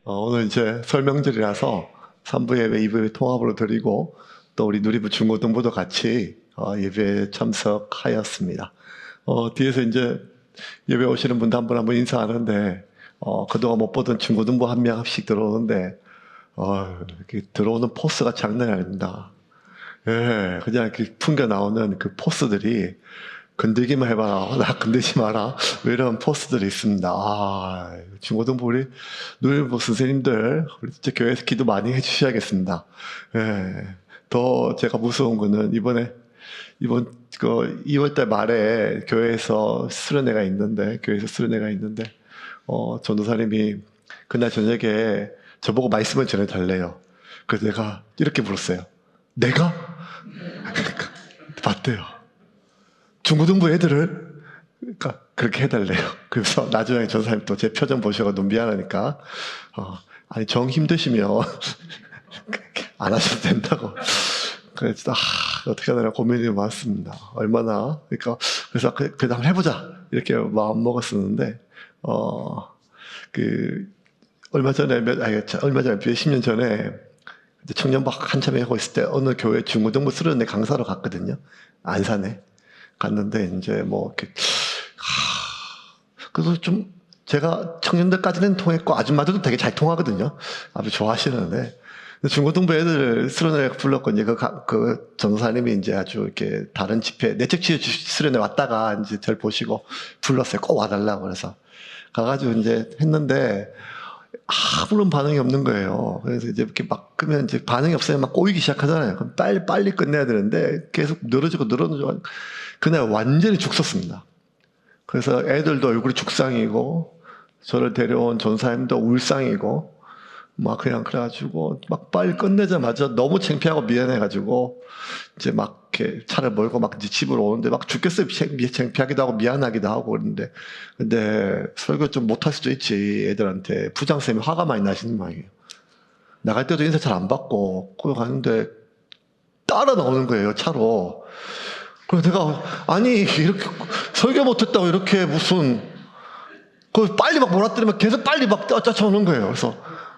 오늘 이제 설명절이라서 3부 예배, 2부 예배 통합으로 드리고 또 우리 누리부 중고등부도 같이 예배에 참석하였습니다. 뒤에서 이제 예배 오시는 분들 한 분 한 분 인사하는데 그동안 못 보던 중고등부 한 명씩 들어오는데 이렇게 들어오는 포스가 장난이 아닙니다. 예, 그냥 이렇게 풍겨 나오는 그 포스들이 건들기만 해봐라. 나 건들지 마라. 이런 포스들이 있습니다. 중고등부 우리 누리부 선생님들, 우리 진짜 교회에서 기도 많이 해주셔야겠습니다. 예. 더 제가 무서운 거는 이번 2월달 말에 교회에서 수련회가 있는데, 전도사님이 그날 저녁에 저보고 말씀을 전해달래요. 그래서 내가 이렇게 물었어요. 내가? 봤대요. 중고등부 애들을 그러니까 그렇게 해달래요. 그래서 나중에 전사님 또 제 표정 보시고 너무 미안하니까 아니 정 힘드시면 안 하셔도 된다고. 그래서 어떻게 하나 고민이 많습니다. 얼마나 그래서 그래도 한번 해보자 이렇게 마음 먹었었는데 얼마 전에 10년 전에 청년박 한참 하고 있을 때 어느 교회 중고등부 수련회 강사로 갔거든요. 안산에. 갔는데 이제 그래서 좀 제가 청년들까지는 통했고 아줌마들도 되게 잘 통하거든요. 아주 좋아하시는데 중고등부 애들 수련회 불렀고 이제 그 전도사님이 이제 아주 이렇게 다른 집회 내적 치유 수련회 왔다가 이제 저를 보시고 불렀어요. 꼭 와달라고. 그래서 가가지고 이제 했는데 아무런 반응이 없는 거예요. 그래서 이제 이렇게 막 끄면 이제 반응이 없으면 막 꼬이기 시작하잖아요. 그럼 빨리 끝내야 되는데 계속 늘어지고 그날 완전히 죽었습니다. 그래서 애들도 얼굴이 죽상이고 저를 데려온 전사님도 울상이고 막 그래가지고 막 빨리 끝내자마자 너무 창피하고 미안해가지고 이제 막 이렇게 차를 몰고 막 이제 집으로 오는데 막 죽겠어요. 창피하기도 하고 미안하기도 하고 그러는데 근데 설교 좀 못할 수도 있지. 애들한테 부장쌤이 화가 많이 나시는 모양이에요. 나갈 때도 인사 잘 안 받고 그거 가는데 따라 나오는 거예요. 차로. 그래서 내가 아니 이렇게 설교 못했다고 이렇게 무슨 빨리 막 몰아뜨리면 계속 빨리 막 쫓아오는 거예요. 그래서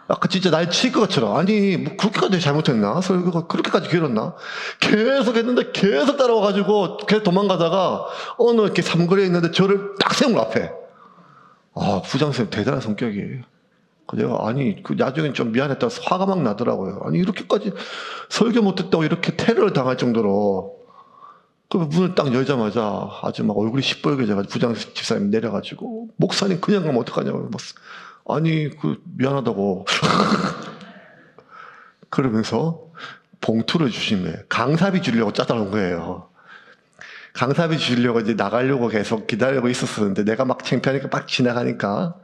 아까 진짜 날 칠 것처럼 아니 뭐 그렇게까지 잘못했나? 설교가 그렇게까지 길었나? 계속 했는데 계속 따라와가지고 계속 도망가다가 어느 이렇게 삼거리에 있는데 저를 딱 세운 거 앞에. 부장선생님 대단한 성격이에요. 내가 아니 나중엔 좀 미안했다고 화가 막 나더라고요. 아니 이렇게까지 설교 못했다고 이렇게 테러를 당할 정도로. 그 문을 딱 열자마자 아주 막 얼굴이 시뻘개져가지고 부장 집사님 내려가지고 목사님 그냥 가면 어떡하냐고. 아니 미안하다고. 그러면서 봉투를 주시면 강사비 주려고 짜다놓은 거예요. 강사비 주려고 이제 나가려고 계속 기다리고 있었었는데 내가 막 창피하니까 막 지나가니까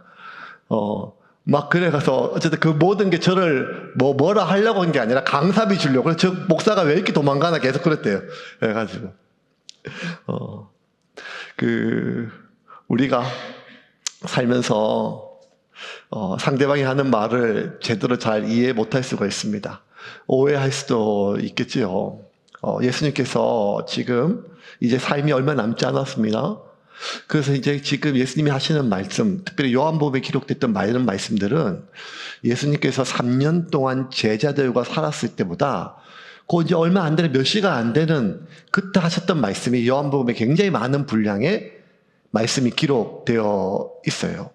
막 그래가서 어쨌든 그 모든 게 저를 뭐라 하려고 한 게 아니라 강사비 주려고. 그래서 저 목사가 왜 이렇게 도망가나 계속 그랬대요. 그래가지고 우리가 살면서 상대방이 하는 말을 제대로 잘 이해 못할 수가 있습니다. 오해할 수도 있겠지요. 예수님께서 지금 이제 삶이 얼마 남지 않았습니다. 그래서 이제 지금 예수님이 하시는 말씀, 특별히 요한복음에 기록됐던 많은 말씀들은 예수님께서 3년 동안 제자들과 살았을 때보다 이제 얼마 안 되는 몇 시간 안 되는 그때 하셨던 말씀이 요한복음에 굉장히 많은 분량의 말씀이 기록되어 있어요.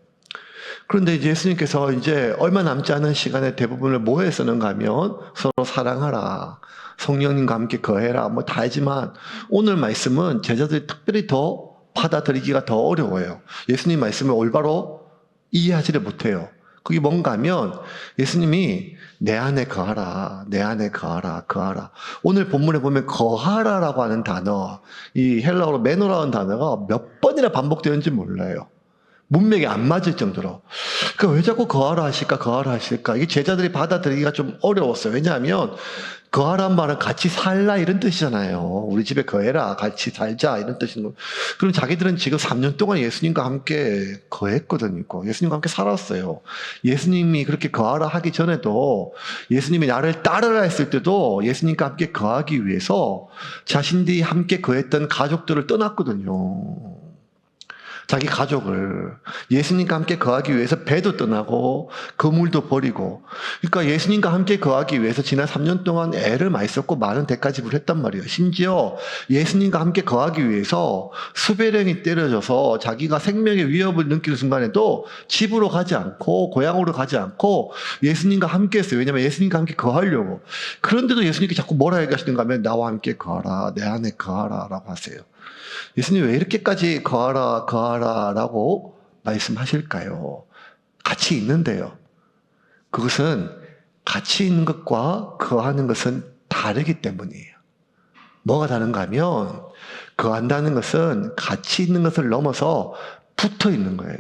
그런데 이제 예수님께서 이제 얼마 남지 않은 시간에 대부분을 뭐에 쓰는가 하면 서로 사랑하라, 성령님과 함께 거해라, 다 하지만 오늘 말씀은 제자들이 특별히 더 받아들이기가 더 어려워요. 예수님 말씀을 올바로 이해하지를 못해요. 그게 뭔가 하면 예수님이 내 안에 거하라, 내 안에 거하라. 오늘 본문에 보면 거하라라고 하는 단어, 이 헬라어로 메노라는 단어가 몇 번이나 반복되는지 몰라요. 문맥이 안 맞을 정도로. 왜 자꾸 거하라 하실까? 이게 제자들이 받아들이기가 좀 어려웠어요. 왜냐하면 거하란 말은 같이 살라 이런 뜻이잖아요. 우리 집에 거해라, 같이 살자 이런 뜻인 거. 그럼 자기들은 지금 3년 동안 예수님과 함께 거했거든요. 예수님과 함께 살았어요. 예수님이 그렇게 거하라 하기 전에도 예수님이 나를 따르라 했을 때도 예수님과 함께 거하기 위해서 자신들이 함께 거했던 가족들을 떠났거든요. 자기 가족을 예수님과 함께 거하기 위해서 배도 떠나고 그물도 버리고, 그러니까 예수님과 함께 거하기 위해서 지난 3년 동안 애를 많이 썼고 많은 대가 지불했단 말이에요. 심지어 예수님과 함께 거하기 위해서 수배령이 때려져서 자기가 생명의 위협을 느끼는 순간에도 집으로 가지 않고 고향으로 가지 않고 예수님과 함께 했어요. 왜냐하면 예수님과 함께 거하려고. 그런데도 예수님께 자꾸 뭐라 얘기하시는가 하면 나와 함께 거하라, 내 안에 거하라 라고 하세요. 예수님 왜 이렇게까지 거하라 라고 말씀하실까요? 같이 있는데요. 그것은 같이 있는 것과 거하는 것은 다르기 때문이에요. 뭐가 다른가 하면 거한다는 것은 같이 있는 것을 넘어서 붙어 있는 거예요.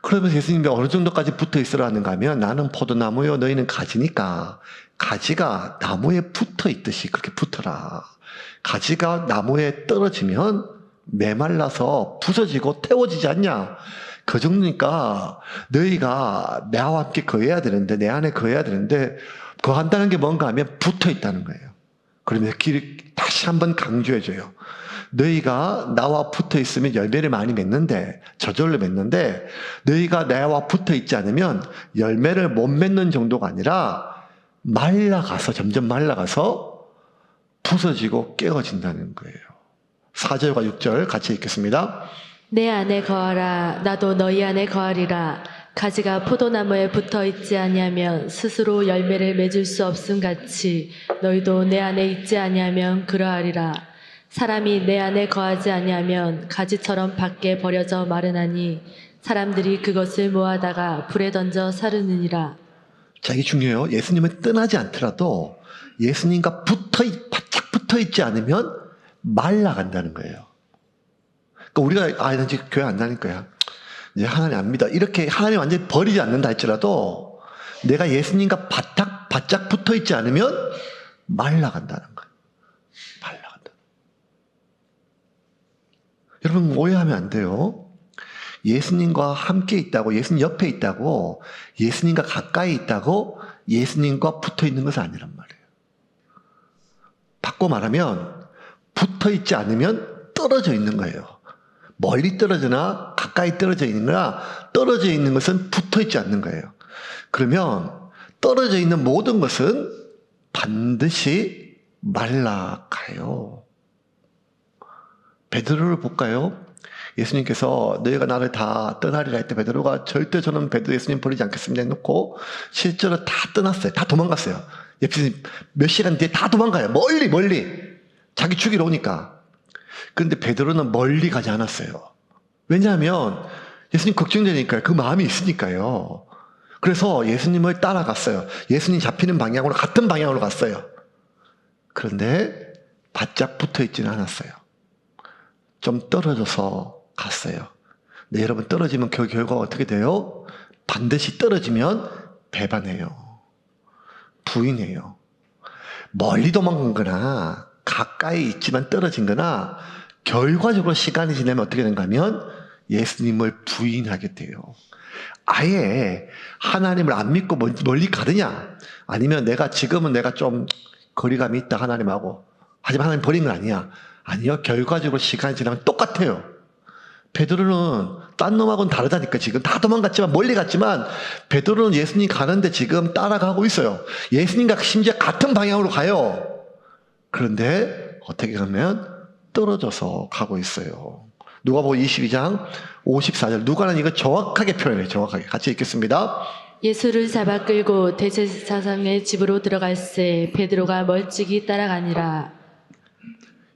그러면서 예수님이 어느 정도까지 붙어 있으라는가 하면 나는 포도나무요 너희는 가지니까 가지가 나무에 붙어 있듯이 그렇게 붙어라. 가지가 나무에 떨어지면 메말라서 부서지고 태워지지 않냐. 그 정도니까 너희가 나와 함께 거해야 되는데, 내 안에 거해야 되는데, 거한다는 게 뭔가 하면 붙어 있다는 거예요. 그러면서 다시 한번 강조해줘요. 너희가 나와 붙어 있으면 열매를 많이 맺는데, 저절로 맺는데, 너희가 나와 붙어 있지 않으면 열매를 못 맺는 정도가 아니라 말라가서, 점점 말라가서 부서지고 깨어진다는 거예요. 4절과 6절 같이 읽겠습니다. 내 안에 거하라. 나도 너희 안에 거하리라. 가지가 포도나무에 붙어 있지 아니하면 스스로 열매를 맺을 수 없음 같이 너희도 내 안에 있지 아니하면 그러하리라. 사람이 내 안에 거하지 아니하면 가지처럼 밖에 버려져 마르나니 사람들이 그것을 모아다가 불에 던져 사르느니라. 자, 이게 중요해요. 예수님을 떠나지 않더라도 예수님과 바짝 붙어 있지 않으면 말라간다는 거예요. 그러니까 우리가 난 지금 교회 안 다닐 거야. 이제 하나님 안 믿어. 이렇게 하나님 완전히 버리지 않는다 할지라도 내가 예수님과 바짝 붙어 있지 않으면 말라간다는 거예요. 말라간다. 여러분 오해하면 안 돼요. 예수님과 함께 있다고, 예수님 옆에 있다고, 예수님과 가까이 있다고 예수님과 붙어 있는 것은 아니란 말이에요. 바꿔 말하면 붙어 있지 않으면 떨어져 있는 거예요. 멀리 떨어지나 가까이 떨어져 있는 거나 떨어져 있는 것은 붙어 있지 않는 거예요. 그러면 떨어져 있는 모든 것은 반드시 말라가요. 베드로를 볼까요? 예수님께서 너희가 나를 다 떠나리라 할 때 베드로가 절대 저는 예수님 버리지 않겠습니다 해놓고 실제로 다 떠났어요. 다 도망갔어요. 예수님 몇 시간 뒤에 다 도망가요. 멀리 자기 죽이러 오니까. 그런데 베드로는 멀리 가지 않았어요. 왜냐하면 예수님 걱정되니까요. 그 마음이 있으니까요. 그래서 예수님을 따라갔어요. 예수님 잡히는 방향으로 같은 방향으로 갔어요. 그런데 바짝 붙어 있지는 않았어요. 좀 떨어져서 갔어요. 네, 여러분 떨어지면 결과가 어떻게 돼요? 반드시 떨어지면 배반해요. 부인해요. 멀리 도망간 거나 가까이 있지만 떨어진 거나 결과적으로 시간이 지나면 어떻게 되는가 하면 예수님을 부인하게 돼요. 아예 하나님을 안 믿고 멀리 가느냐, 아니면 지금은 내가 좀 거리감이 있다 하나님하고, 하지만 하나님 버린 건 아니야. 아니요, 결과적으로 시간이 지나면 똑같아요. 베드로는 딴 놈하고는 다르다니까. 지금 다 도망갔지만, 멀리 갔지만 베드로는 예수님 가는데 지금 따라가고 있어요. 예수님과 심지어 같은 방향으로 가요. 그런데 어떻게 하면 떨어져서 가고 있어요. 누가복음 22장 54절. 누가는 이거 정확하게 표현해요. 정확하게. 같이 읽겠습니다. 예수를 잡아 끌고 대제사장의 집으로 들어갈새 베드로가 멀찍이 따라가니라.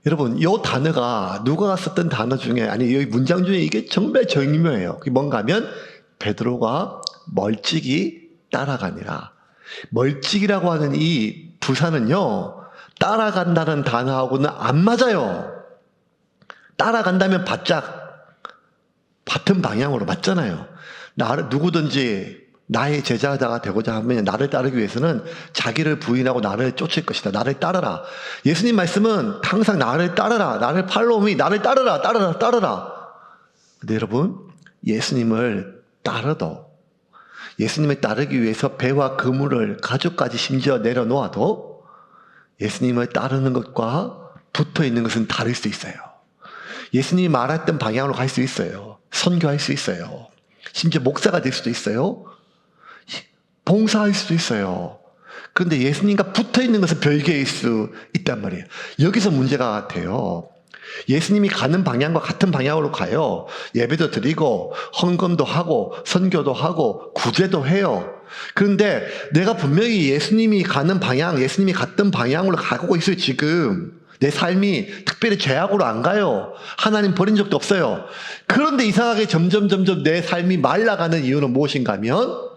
여러분, 이 단어가 누가가 썼던 단어 중에, 아니 여기 문장 중에 이게 정말 절묘해요. 그게 뭔가 하면 베드로가 멀찍이 따라가니라. 멀찍이라고 하는 이 부사는요, 따라간다는 단어하고는 안 맞아요. 따라간다면 바짝 같은 방향으로 맞잖아요. 누구든지 나의 제자가 되고자 하면 나를 따르기 위해서는 자기를 부인하고 나를 쫓을 것이다. 나를 따르라. 예수님 말씀은 항상 나를 따르라. 나를 팔로우미, 나를 따르라. 근데 여러분, 예수님을 따르도, 예수님을 따르기 위해서 배와 그물을 가족까지 심지어 내려놓아도 예수님을 따르는 것과 붙어 있는 것은 다를 수 있어요. 예수님이 말했던 방향으로 갈 수 있어요. 선교할 수 있어요. 심지어 목사가 될 수도 있어요. 봉사할 수도 있어요. 그런데 예수님과 붙어 있는 것은 별개일 수 있단 말이에요. 여기서 문제가 돼요. 예수님이 가는 방향과 같은 방향으로 가요. 예배도 드리고 헌금도 하고 선교도 하고 구제도 해요. 그런데 내가 분명히 예수님이 가는 방향, 예수님이 갔던 방향으로 가고 있어요. 지금 내 삶이 특별히 죄악으로 안 가요. 하나님 버린 적도 없어요. 그런데 이상하게 점점 내 삶이 말라가는 이유는 무엇인가 하면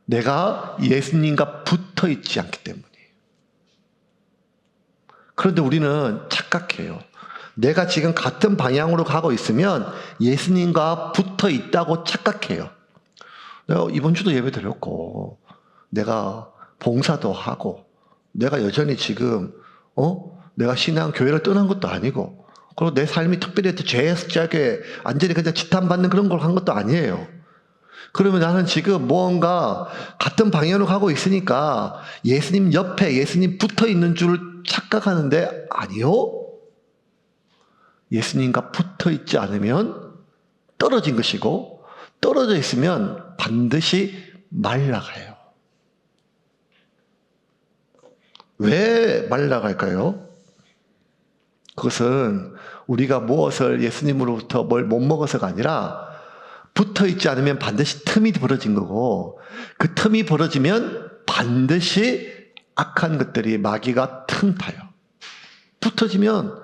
내가 예수님과 붙어 있지 않기 때문이에요. 그런데 우리는 착각해요. 내가 지금 같은 방향으로 가고 있으면 예수님과 붙어 있다고 착각해요. 내가 이번 주도 예배 드렸고, 내가 봉사도 하고, 내가 여전히 지금, 내가 신앙 교회를 떠난 것도 아니고, 그리고 내 삶이 특별히 죄악에 완전히 그냥 지탄받는 그런 걸 한 것도 아니에요. 그러면 나는 지금 무언가 같은 방향으로 가고 있으니까 예수님 옆에 예수님 붙어 있는 줄 착각하는데 아니요. 예수님과 붙어 있지 않으면 떨어진 것이고 떨어져 있으면 반드시 말라가요. 왜 말라갈까요? 그것은 우리가 무엇을 예수님으로부터 뭘 못 먹어서가 아니라 붙어 있지 않으면 반드시 틈이 벌어진 거고 그 틈이 벌어지면 반드시 악한 것들이 마귀가 틈타요. 붙어지면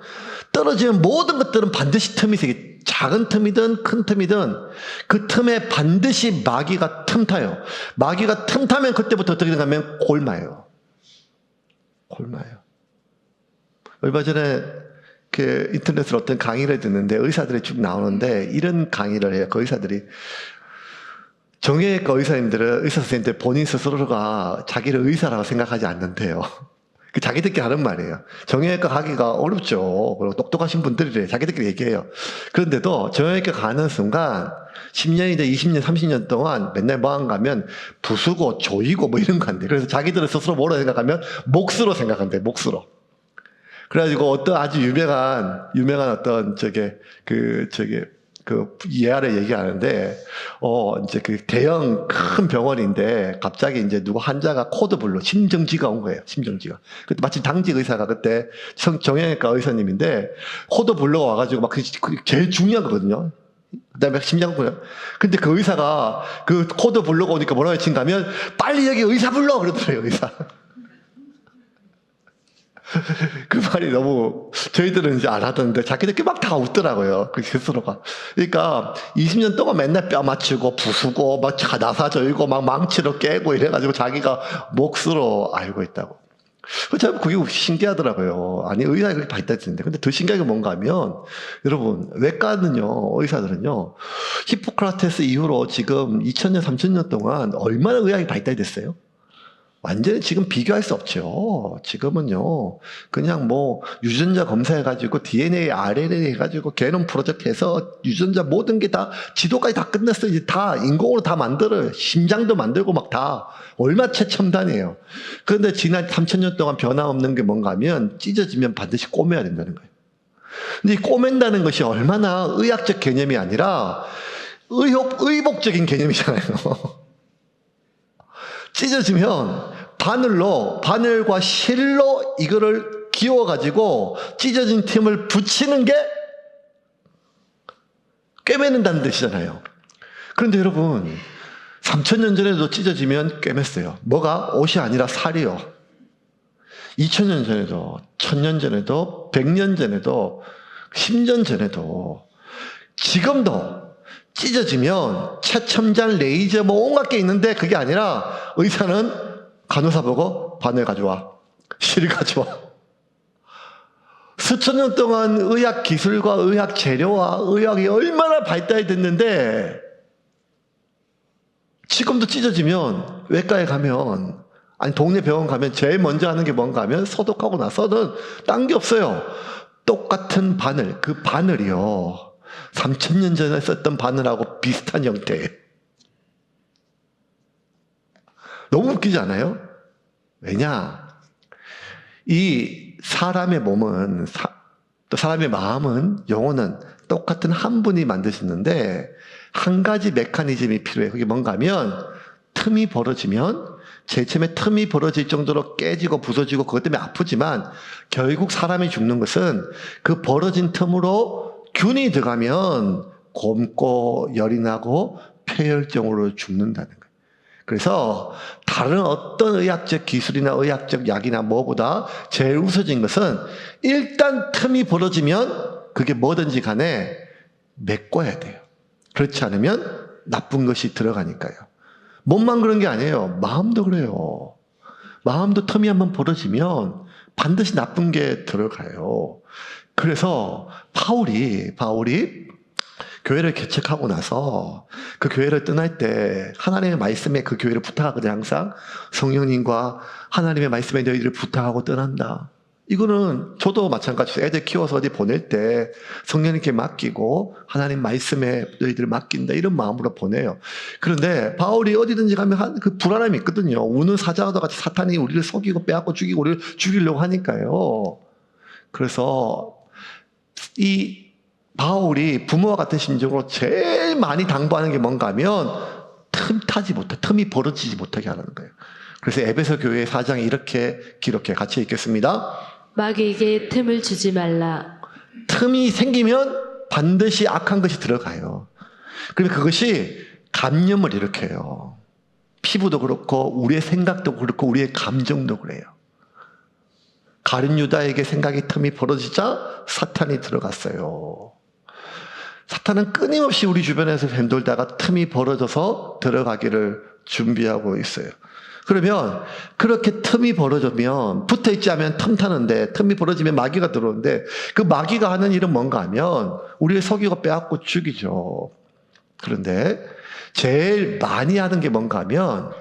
떨어지면 모든 것들은 반드시 틈이 생겨. 작은 틈이든 큰 틈이든 그 틈에 반드시 마귀가 틈타요. 마귀가 틈타면 그때부터 어떻게 되냐면 골마요. 골마요. 얼마 전에 그 인터넷으로 어떤 강의를 듣는데 의사들이 쭉 나오는데 이런 강의를 해요. 그 의사들이 정형외과 의사님들은 의사 선생님들 본인 스스로가 자기를 의사라고 생각하지 않는데요. 그 자기들끼리 하는 말이에요. 정형외과 가기가 어렵죠. 그리고 똑똑하신 분들이래. 자기들끼리 얘기해요. 그런데도 정형외과 가는 순간 10년이든 20년, 30년 동안 맨날 뭐한 가면 부수고 조이고 뭐 이런 거 한대. 그래서 자기들을 스스로 뭐로 생각하면 몫으로 생각한대. 몫으로. 그래가지고 어떤 아주 유명한 어떤 그 예화를 얘기하는데, 이제 그 대형 큰 병원인데, 갑자기 이제 누구 환자가 코드블루, 심정지가 온 거예요, 심정지가. 그때 마침 당직 의사가 그때 정형외과 의사님인데, 코드블루가 와가지고 막 제일 중요한 거거든요. 그 다음에 심장군요. 근데 그 의사가 그 코드블루가 오니까 뭐라고 외친가 하면, 빨리 여기 의사 불러! 그러더래요, 의사. 그 말이 너무 저희들은 이제 안 하던데 자기들끼리 막 다 웃더라고요. 그 스스로가. 그러니까 20년 동안 맨날 뼈 맞추고 부수고 막 나사 조이고 막 망치로 깨고 이래가지고 자기가 몫으로 알고 있다고. 참 그게 신기하더라고요. 아니 의사가 그렇게 발달했는데 근데 더 신기한 게 뭔가 하면 여러분 외과는요 의사들은요 히포크라테스 이후로 지금 2000년 3000년 동안 얼마나 의학이 발달됐어요? 완전히 지금 비교할 수 없죠. 지금은요, 그냥 뭐, 유전자 검사해가지고, DNA, RNA 해가지고, 게놈 프로젝트 해서, 유전자 모든 게 다, 지도까지 다 끝냈어요. 이제 다 인공으로 다 만들어요. 심장도 만들고 막 다. 얼마 최첨단이에요. 그런데 지난 3000년 동안 변함없는 게 뭔가 하면, 찢어지면 반드시 꼬매야 된다는 거예요. 근데 이 꼬맨다는 것이 얼마나 의학적 개념이 아니라, 의복적인 개념이잖아요. 찢어지면 바늘과 실로 이거를 끼워가지고 찢어진 틈을 붙이는 게 꿰매는다는 뜻이잖아요. 그런데 여러분 3000년 전에도 찢어지면 꿰맸어요. 뭐가? 옷이 아니라 살이요. 2000년 전에도 1000년 전에도 100년 전에도 10년 전에도 지금도 찢어지면 최첨단 레이저 뭐 온갖 게 있는데 그게 아니라 의사는 간호사 보고 바늘 가져와, 실 가져와. 수천 년 동안 의학 기술과 의학 재료와 의학이 얼마나 발달이 됐는데 지금도 찢어지면 외과에 가면 아니 동네 병원 가면 제일 먼저 하는 게 뭔가 하면 소독하고 나서는 딴 게 없어요. 똑같은 바늘, 그 바늘이요 3000년 전에 썼던 바늘하고 비슷한 형태예요. 너무 웃기지 않아요? 왜냐? 이 사람의 몸은 또 사람의 마음은, 영혼은 똑같은 한 분이 만드셨는데 한 가지 메커니즘이 필요해요. 그게 뭔가 하면 틈이 벌어지면, 제일 처음에 틈이 벌어질 정도로 깨지고 부서지고 그것 때문에 아프지만 결국 사람이 죽는 것은 그 벌어진 틈으로 균이 들어가면 곪고 열이 나고 폐혈증으로 죽는다는 거예요. 그래서 다른 어떤 의학적 기술이나 의학적 약이나 뭐보다 제일 우선적인 것은 일단 틈이 벌어지면 그게 뭐든지 간에 메꿔야 돼요. 그렇지 않으면 나쁜 것이 들어가니까요. 몸만 그런 게 아니에요. 마음도 그래요. 마음도 틈이 한번 벌어지면 반드시 나쁜 게 들어가요. 그래서 바울이 교회를 개척하고 나서 그 교회를 떠날 때 하나님의 말씀에 그 교회를 부탁하거든요. 항상 성령님과 하나님의 말씀에 너희들을 부탁하고 떠난다. 이거는 저도 마찬가지예요. 애들 키워서 어디 보낼 때 성령님께 맡기고 하나님 말씀에 너희들을 맡긴다 이런 마음으로 보내요. 그런데 바울이 어디든지 가면 그 불안함이 있거든요. 우는 사자와도 같이 사탄이 우리를 속이고 빼앗고 죽이고 우리를 죽이려고 하니까요. 그래서 이 바울이 부모와 같은 심정으로 제일 많이 당부하는 게 뭔가 하면 틈이 벌어지지 못하게 하는 거예요. 그래서 에베소 교회 4장에 이렇게 기록해 같이 읽겠습니다. 마귀에게 틈을 주지 말라. 틈이 생기면 반드시 악한 것이 들어가요. 그러면 그것이 감염을 일으켜요. 피부도 그렇고 우리의 생각도 그렇고 우리의 감정도 그래요. 가룟 유다에게 생각이 틈이 벌어지자 사탄이 들어갔어요. 사탄은 끊임없이 우리 주변에서 맴돌다가 틈이 벌어져서 들어가기를 준비하고 있어요. 그러면 그렇게 틈이 벌어지면 붙어있지 않으면 틈 타는데 틈이 벌어지면 마귀가 들어오는데 그 마귀가 하는 일은 뭔가 하면 우리를 속이고 빼앗고 죽이죠. 그런데 제일 많이 하는 게 뭔가 하면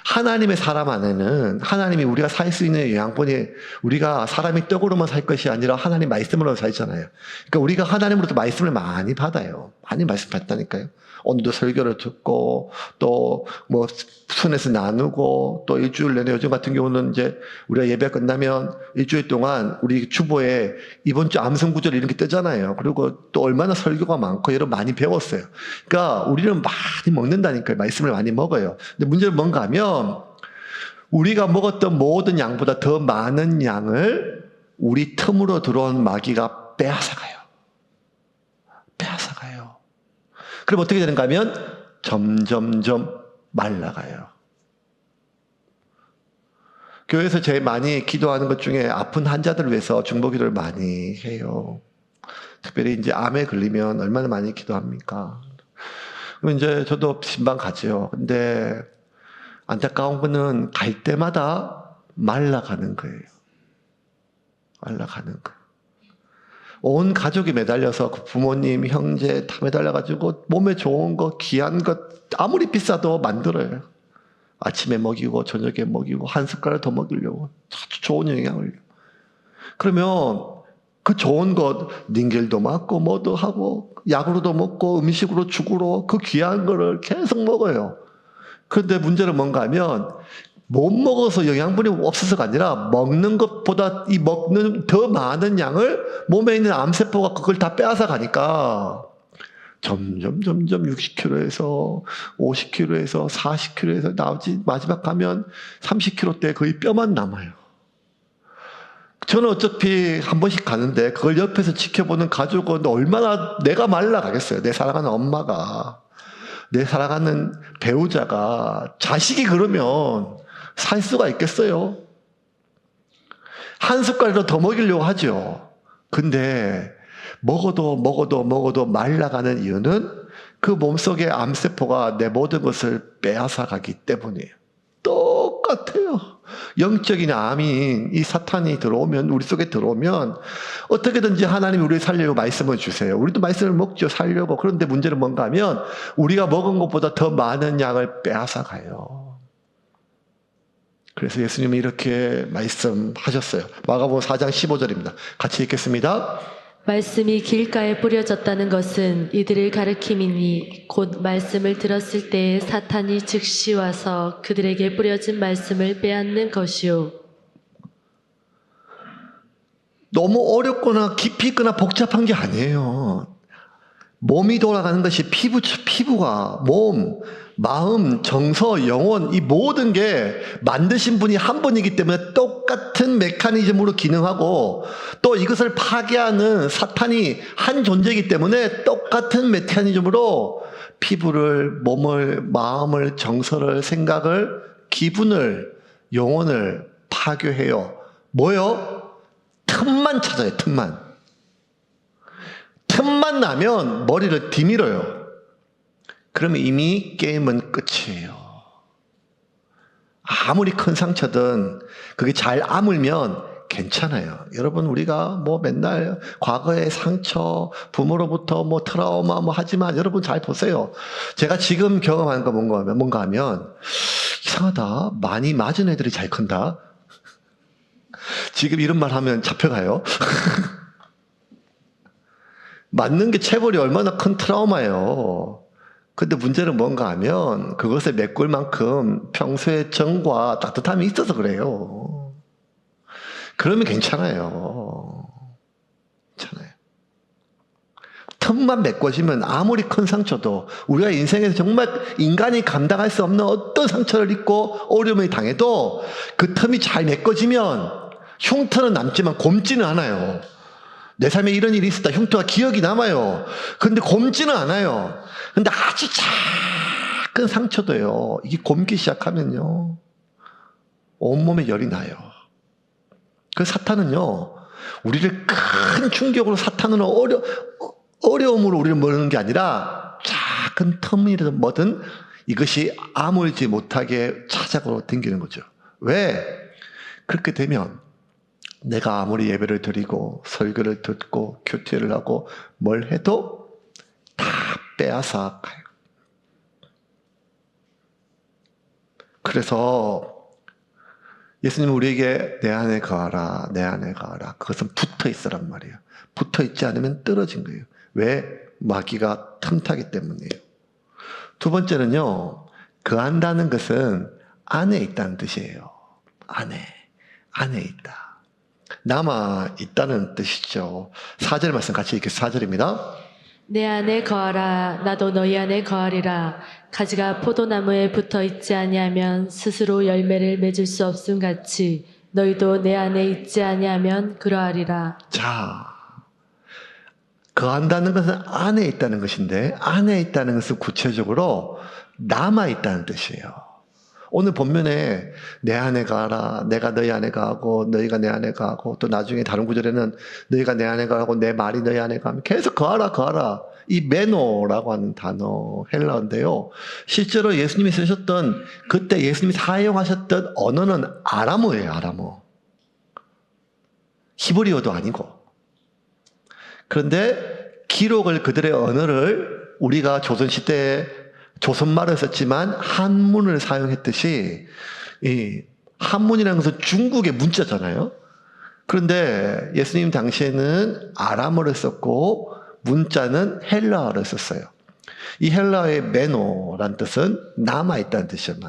하나님의 사람 안에는 하나님이 우리가 살 수 있는 영양분이 우리가 사람이 떡으로만 살 것이 아니라 하나님 말씀으로 살잖아요. 그러니까 우리가 하나님으로부터 말씀을 많이 받아요. 많이 말씀 받다니까요. 오늘도 설교를 듣고 또 뭐 순에서 나누고 또 일주일 내내 요즘 같은 경우는 이제 우리가 예배 끝나면 일주일 동안 우리 주보에 이번 주 암송 구절 이런 게 뜨잖아요. 그리고 또 얼마나 설교가 많고 여러분 많이 배웠어요. 그러니까 우리는 많이 먹는다니까요. 말씀을 많이 먹어요. 근데 문제는 뭔가 하면 우리가 먹었던 모든 양보다 더 많은 양을 우리 틈으로 들어온 마귀가 빼앗아가요. 빼앗아가요. 그럼 어떻게 되는가 하면 점점점 말라가요. 교회에서 제일 많이 기도하는 것 중에 아픈 환자들을 위해서 중보기도를 많이 해요. 특별히 이제 암에 걸리면 얼마나 많이 기도합니까? 그럼 이제 저도 신방 가죠. 근데 안타까운 거는 갈 때마다 말라가는 거예요. 말라가는 거예요. 온 가족이 매달려서 그 부모님, 형제 다 매달려가지고 몸에 좋은 거, 귀한 것 아무리 비싸도 만들어요. 아침에 먹이고 저녁에 먹이고 한 숟가락 더 먹이려고 아주 좋은 영양을. 그러면 그 좋은 것 닌겔도 맞고 뭐도 하고 약으로도 먹고 음식으로 죽으로 그 귀한 거를 계속 먹어요. 그런데 문제는 뭔가 하면 못 먹어서 영양분이 없어서가 아니라 먹는 것보다 이 먹는 더 많은 양을 몸에 있는 암세포가 그걸 다 빼앗아 가니까 점점 60kg에서 50kg에서 40kg에서 나오지 마지막 가면 30kg대 거의 뼈만 남아요. 저는 어차피 한 번씩 가는데 그걸 옆에서 지켜보는 가족은 얼마나 내가 말라가겠어요. 내 사랑하는 엄마가, 내 사랑하는 배우자가, 자식이 그러면 살 수가 있겠어요? 한 숟갈이라도 더 먹이려고 하죠. 근데 먹어도 말라가는 이유는 그 몸속의 암세포가 내 모든 것을 빼앗아 가기 때문이에요. 똑같아요. 영적인 암인 이 사탄이 들어오면, 우리 속에 들어오면 어떻게든지 하나님이 우리를 살려고 말씀을 주세요. 우리도 말씀을 먹죠. 살려고. 그런데 문제는 뭔가 하면 우리가 먹은 것보다 더 많은 양을 빼앗아 가요. 그래서 예수님이 이렇게 말씀하셨어요. 마가복음 4장 15절입니다. 같이 읽겠습니다. 말씀이 길가에 뿌려졌다는 것은 이들을 가르킴이니 곧 말씀을 들었을 때에 사탄이 즉시 와서 그들에게 뿌려진 말씀을 빼앗는 것이요. 너무 어렵거나 깊이 있거나 복잡한 게 아니에요. 몸이 돌아가는 것이 피부가 몸, 마음, 정서, 영혼 이 모든 게 만드신 분이 한 분이기 때문에 똑같은 메커니즘으로 기능하고 또 이것을 파괴하는 사탄이 한 존재이기 때문에 똑같은 메커니즘으로 피부를, 몸을, 마음을, 정서를, 생각을, 기분을, 영혼을 파괴해요. 뭐요? 틈만 찾아요. 틈만 나면 머리를 디밀어요. 그러면 이미 게임은 끝이에요. 아무리 큰 상처든 그게 잘 아물면 괜찮아요. 여러분 우리가 뭐 맨날 과거의 상처, 부모로부터 뭐 트라우마 뭐 하지만 여러분 잘 보세요. 제가 지금 경험한 거 뭔가 하면 이상하다. 많이 맞은 애들이 잘 큰다. 지금 이런 말 하면 잡혀가요. 맞는 게 체벌이 얼마나 큰 트라우마예요. 근데 문제는 뭔가 하면 그것을 메꿀 만큼 평소에 정과 따뜻함이 있어서 그래요. 그러면 괜찮아요. 괜찮아요. 틈만 메꿔지면 아무리 큰 상처도 우리가 인생에서 정말 인간이 감당할 수 없는 어떤 상처를 입고 어려움을 당해도 그 틈이 잘 메꿔지면 흉터는 남지만 곪지는 않아요. 내 삶에 이런 일이 있었다. 흉터가 기억이 남아요. 근데 곪지는 않아요. 근데 아주 작은 상처도요. 이게 곪기 시작하면요. 온몸에 열이 나요. 그 사탄은요. 우리를 큰 충격으로 사탄은 어려움으로 우리를 모르는 게 아니라 작은 틈이라도 뭐든 이것이 아물지 못하게 찾아고 댕기는 거죠. 왜? 그렇게 되면 내가 아무리 예배를 드리고 설교를 듣고 큐티를 하고 뭘 해도 다 빼앗아 가요. 그래서 예수님은 우리에게 내 안에 거하라, 내 안에 거하라. 그것은 붙어 있으란 말이에요. 붙어 있지 않으면 떨어진 거예요. 왜? 마귀가 틈타기 때문이에요. 두 번째는요, 거한다는 것은 안에 있다는 뜻이에요. 안에 있다. 남아 있다는 뜻이죠. 4절 말씀 같이 읽겠습니다. 4절입니다. 내 안에 거하라 나도 너희 안에 거하리라. 가지가 포도나무에 붙어 있지 아니하면 스스로 열매를 맺을 수 없음 같이 너희도 내 안에 있지 아니하면 그러하리라. 자, 거한다는 것은 안에 있다는 것인데 안에 있다는 것은 구체적으로 남아 있다는 뜻이에요. 오늘 본면에 내 안에 가라, 내가 너희 안에 가고 너희가 내 안에 가고 또 나중에 다른 구절에는 너희가 내 안에 가고 내 말이 너희 안에 가면 계속 거하라. 이 메노라고 하는 단어 헬라어인데요. 실제로 예수님이 쓰셨던 그때 예수님이 사용하셨던 언어는 아람어예요. 아람어. 히브리어도 아니고. 그런데 기록을 그들의 언어를 우리가 조선시대에 조선말을 썼지만 한문을 사용했듯이 이 한문이라는 것은 중국의 문자잖아요. 그런데 예수님 당시에는 아람어를 썼고 문자는 헬라어를 썼어요. 이 헬라어의 메노란 뜻은 남아있다는 뜻이에요.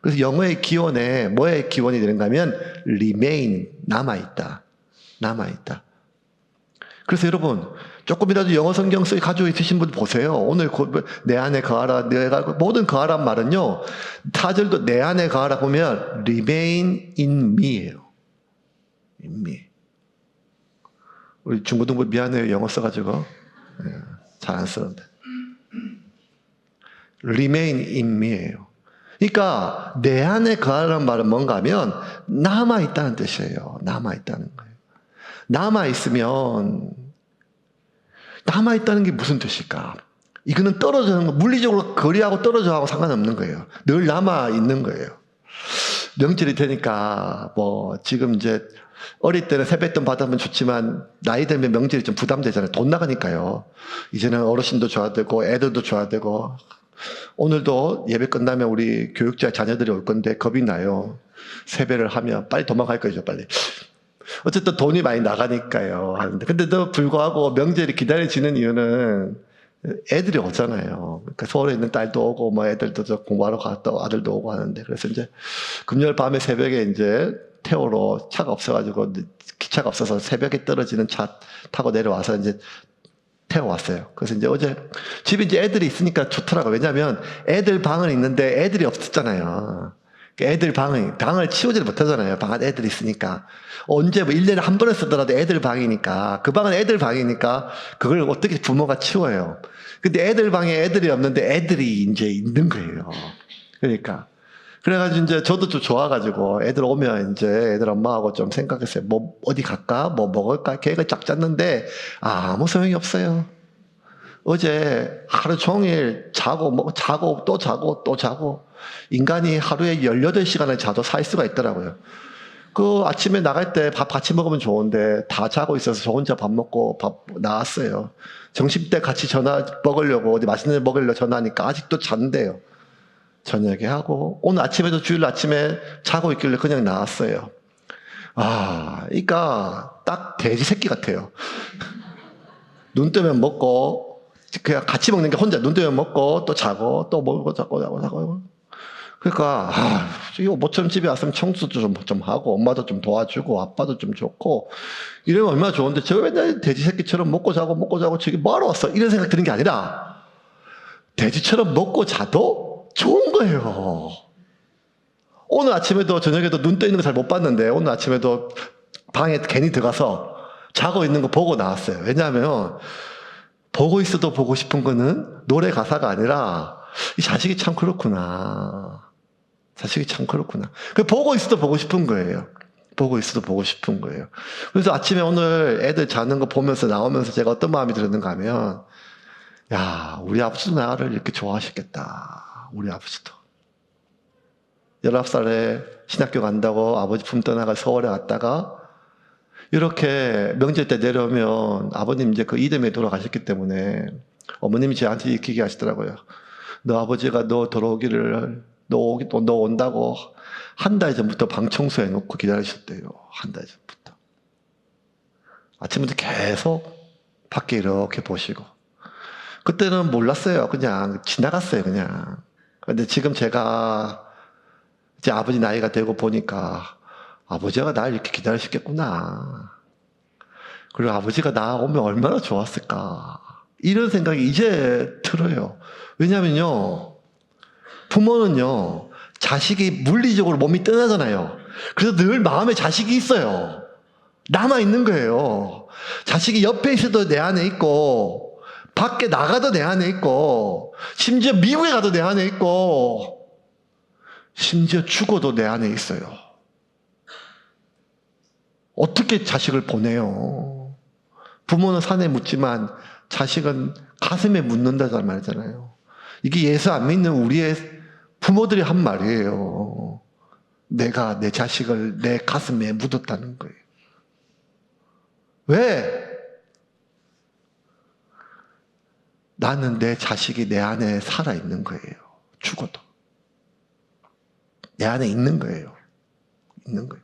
그래서 영어의 기원에 뭐의 기원이 되는가 하면 remain, 남아있다. 그래서 여러분 조금이라도 영어 성경 가지고 있으신 분 보세요. 오늘 내 안에 거하라, 모든 거하란 말은요. 4절도 내 안에 거하라 보면 remain in me예요. in me. 우리 중고등부 미안해요. 영어 써가지고. 잘 안 쓰는데. remain in me예요. 그러니까 내 안에 거하라는 말은 뭔가 하면 남아있다는 뜻이에요. 남아있다는 거예요. 남아있다는 게 무슨 뜻일까? 이거는 떨어지는 거, 물리적으로 거리하고 떨어져하고 상관없는 거예요. 늘 남아있는 거예요. 명절이 되니까, 지금 이제, 어릴 때는 세뱃돈 받으면 좋지만, 나이 들면 명절이 좀 부담되잖아요. 돈 나가니까요. 이제는 어르신도 줘야 되고, 애들도 줘야 되고, 오늘도 예배 끝나면 우리 교육자 자녀들이 올 건데 겁이 나요. 세배를 하면 빨리 도망갈 거죠, 빨리. 어쨌든 돈이 많이 나가니까요. 하는데. 근데도 불구하고 명절이 기다려지는 이유는 애들이 오잖아요. 그러니까 서울에 있는 딸도 오고, 애들도 저 공부하러 갔다 아들도 오고 하는데. 그래서 이제 금요일 밤에 새벽에 이제 태우러 차가 없어가지고 기차가 없어서 새벽에 떨어지는 차 타고 내려와서 이제 태워왔어요. 그래서 이제 어제 집에 이제 애들이 있으니까 좋더라고요. 왜냐하면 애들 방은 있는데 애들이 없었잖아요. 애들 방을 치우지를 못하잖아요. 방 안에 애들이 있으니까. 언제 뭐 1년에 한 번을 쓰더라도 애들 방이니까. 그 방은 애들 방이니까 그걸 어떻게 부모가 치워요. 근데 애들 방에 애들이 없는데 애들이 이제 있는 거예요. 그러니까. 그래가지고 이제 저도 좀 좋아가지고 애들 오면 이제 애들 엄마하고 좀 생각했어요. 뭐 어디 갈까? 뭐 먹을까? 계획을 쫙 짰는데 아무 소용이 없어요. 어제 하루 종일 자고 또 자고 인간이 하루에 18시간을 자도 살 수가 있더라고요. 그 아침에 나갈 때 밥 같이 먹으면 좋은데 다 자고 있어서 저 혼자 밥 먹고 나왔어요. 점심때 같이 먹으려고 어디 맛있는 거 먹으려고 전화하니까 아직도 잔대요. 저녁에 하고 오늘 아침에도 주일 아침에 자고 있길래 그냥 나왔어요. 그러니까 딱 돼지 새끼 같아요. 눈 뜨면 먹고 그냥 같이 먹는 게 혼자 눈 뜨면 먹고 또 자고 또 먹고 자고 그러니까 이거 모처럼 집에 왔으면 청소도 좀 하고 엄마도 좀 도와주고 아빠도 좀 좋고 이러면 얼마나 좋은데 저 맨날 돼지 새끼처럼 먹고 자고 저기 뭐하러 왔어 이런 생각 드는 게 아니라 돼지처럼 먹고 자도 좋은 거예요. 오늘 아침에도 저녁에도 눈 떠 있는 거 잘 못 봤는데 오늘 아침에도 방에 괜히 들어가서 자고 있는 거 보고 나왔어요. 왜냐하면 보고 있어도 보고 싶은 거는 노래 가사가 아니라 이 자식이 참 그렇구나. 자식이 참 그렇구나. 보고 있어도 보고 싶은 거예요. 보고 있어도 보고 싶은 거예요. 그래서 아침에 오늘 애들 자는 거 보면서 나오면서 제가 어떤 마음이 들었는가 하면 야, 우리 아버지도 나를 이렇게 좋아하셨겠다. 우리 아버지도 19살에 신학교 간다고 아버지 품 떠나가 서울에 갔다가 이렇게 명절 때 내려오면 아버님 이제 그 이듬해 돌아가셨기 때문에 어머님이 저한테 이렇게 얘기하시더라고요. 너 아버지가 너 돌아오기를 너 온다고 한 달 전부터 방 청소해 놓고 기다리셨대요. 한 달 전부터. 아침부터 계속 밖에 이렇게 보시고 그때는 몰랐어요. 그냥 지나갔어요. 그냥. 근데 지금 제가 이제 아버지 나이가 되고 보니까 아버지가 날 이렇게 기다리셨겠구나. 그리고 아버지가 나 오면 얼마나 좋았을까. 이런 생각이 이제 들어요. 왜냐면요. 부모는요. 자식이 물리적으로 몸이 떠나잖아요. 그래서 늘 마음에 자식이 있어요. 남아있는 거예요. 자식이 옆에 있어도 내 안에 있고 밖에 나가도 내 안에 있고 심지어 미국에 가도 내 안에 있고 심지어 죽어도 내 안에 있어요. 어떻게 자식을 보내요? 부모는 산에 묻지만 자식은 가슴에 묻는다는 말이잖아요. 이게 예수 안 믿는 우리의 부모들이 한 말이에요. 내가 내 자식을 내 가슴에 묻었다는 거예요. 왜? 나는 내 자식이 내 안에 살아있는 거예요. 죽어도. 내 안에 있는 거예요. 있는 거예요.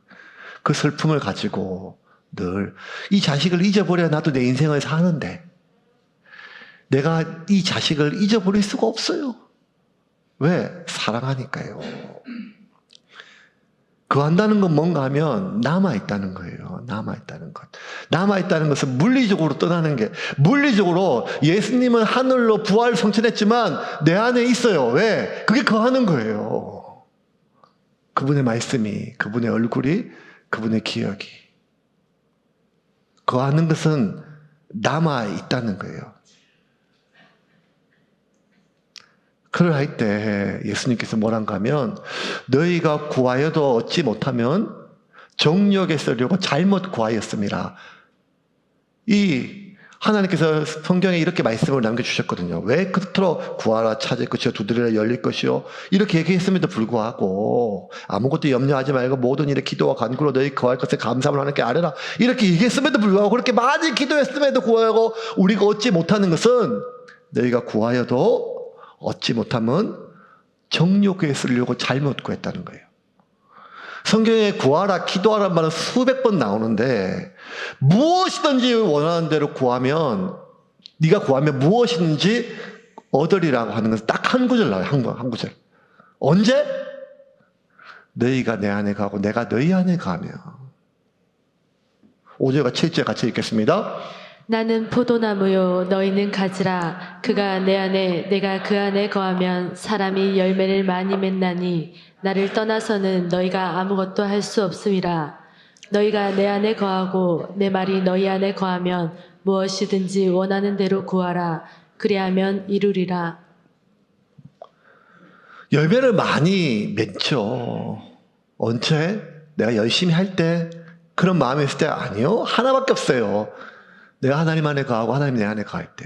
그 슬픔을 가지고 늘 이 자식을 잊어버려야 나도 내 인생을 사는데 내가 이 자식을 잊어버릴 수가 없어요. 왜? 사랑하니까요. 구한다는 건 뭔가 하면 남아있다는 거예요. 남아있다는 것. 남아있다는 것은 물리적으로 떠나는 게, 물리적으로 예수님은 하늘로 부활 성천했지만 내 안에 있어요. 왜? 그게 거하는 거예요. 그분의 말씀이, 그분의 얼굴이, 그분의 기억이. 거하는 것은 남아있다는 거예요. 그럴 때 예수님께서 뭐란가 하면 너희가 구하여도 얻지 못하면 정욕에 쓰려고 잘못 구하였습니다. 이 하나님께서 성경에 이렇게 말씀을 남겨주셨거든요. 왜 그토록 구하라 찾을 것이요 두드리라 열릴 것이요 이렇게 얘기했음에도 불구하고 아무것도 염려하지 말고 모든 일에 기도와 간구로 너희 구할 것에 감사함을 하나님께 아뢰라 이렇게 얘기했음에도 불구하고 그렇게 많이 기도했음에도 구하고 우리가 얻지 못하는 것은 너희가 구하여도 얻지 못하면 정욕에 쓰려고 잘못 구했다는 거예요. 성경에 구하라, 기도하라는 말은 수백 번 나오는데 무엇이든지 원하는 대로 구하면 네가 구하면 무엇이든지 얻으리라고 하는 것은 딱 한 구절 나와요. 한 구절. 언제? 너희가 내 안에 가고 내가 너희 안에 가면 5절과 7절 같이 읽겠습니다. 나는 포도나무요 너희는 가지라. 그가 내 안에 내가 그 안에 거하면 사람이 열매를 많이 맺나니 나를 떠나서는 너희가 아무것도 할 수 없음이라. 너희가 내 안에 거하고 내 말이 너희 안에 거하면 무엇이든지 원하는 대로 구하라. 그리하면 이루리라. 열매를 많이 맺죠. 언제? 내가 열심히 할 때, 그런 마음이 있을 때 아니요. 하나밖에 없어요. 내가 하나님 안에 거하고 하나님이 내 안에 거할 때,